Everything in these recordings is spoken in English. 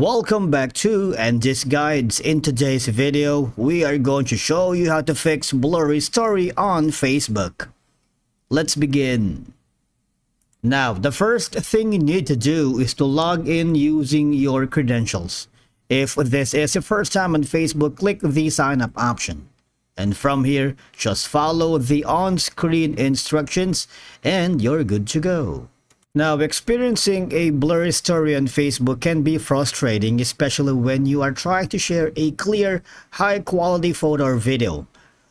Welcome back to And This Guides. In today's video, we are going to show you how to fix blurry story on Facebook. Let's begin. Now, the first thing you need to do is to log in using your credentials. If this is your first time on Facebook, click the sign up option. And from here, just follow the on-screen instructions and you're good to go. Now, experiencing a blurry story on Facebook can be frustrating, especially when you are trying to share a clear, high-quality photo or video.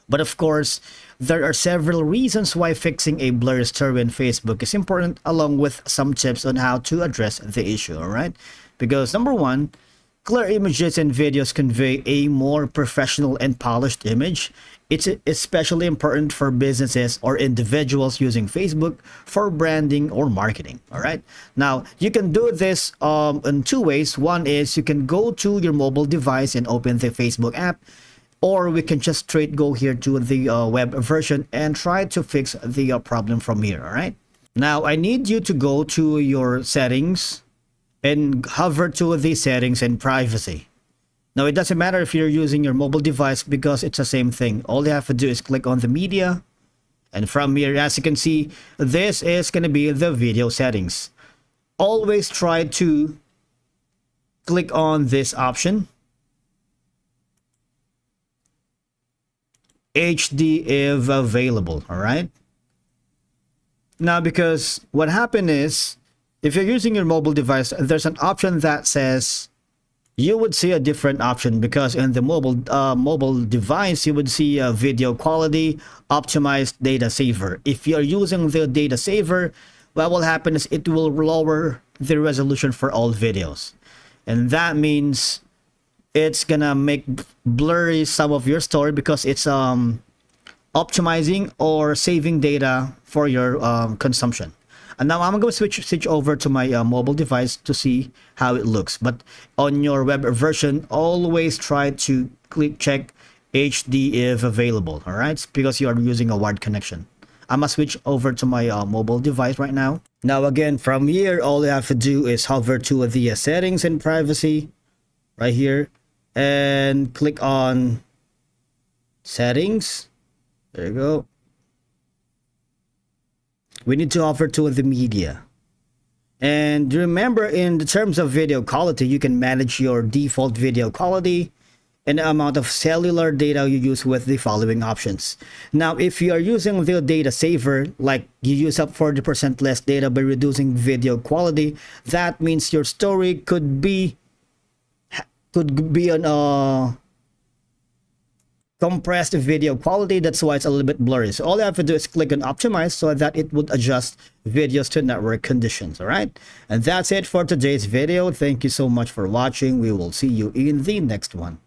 But of course, there are several reasons why fixing a blurry story on Facebook is important, along with some tips on how to address the issue, alright? Because number one, clear images and videos convey a more professional and polished image. It's especially important for businesses or individuals using Facebook for branding or marketing. All right. Now, you can do this in two ways. One is you can go to your mobile device and open the Facebook app, or we can just straight go here to the web version and try to fix the problem from here. All right. Now, I need you to go to your settings and hover to the settings and privacy. Now, it doesn't matter if you're using your mobile device because it's the same thing. All you have to do is click on the media. And from here, as you can see, this is going to be the video settings. Always try to click on this option. HD if available, all right? Now, because what happened is, if you're using your mobile device, there's an option that says you would see a different option, because in the mobile device you would see a video quality optimized data saver. If you're using the data saver, what will happen is it will lower the resolution for all videos, and that means it's gonna make blurry some of your story because it's optimizing or saving data for your consumption. And now I'm going to switch over to my mobile device to see how it looks. But on your web version, always try to check HD if available. All right, because you are using a wired connection. I'm going to switch over to my mobile device right now. Now again, from here, all you have to do is hover to the settings and privacy right here and click on settings. There you go. We need to hover to the media. And remember, in the terms of video quality, you can manage your default video quality and the amount of cellular data you use with the following options. Now, if you are using the data saver, like you use up 40% less data by reducing video quality, that means your story could be on compressed video quality. That's why it's a little bit blurry. So all you have to do is click on optimize so that it would adjust videos to network conditions. All right, and that's it for today's video. Thank you so much for watching. We will see you in the next one.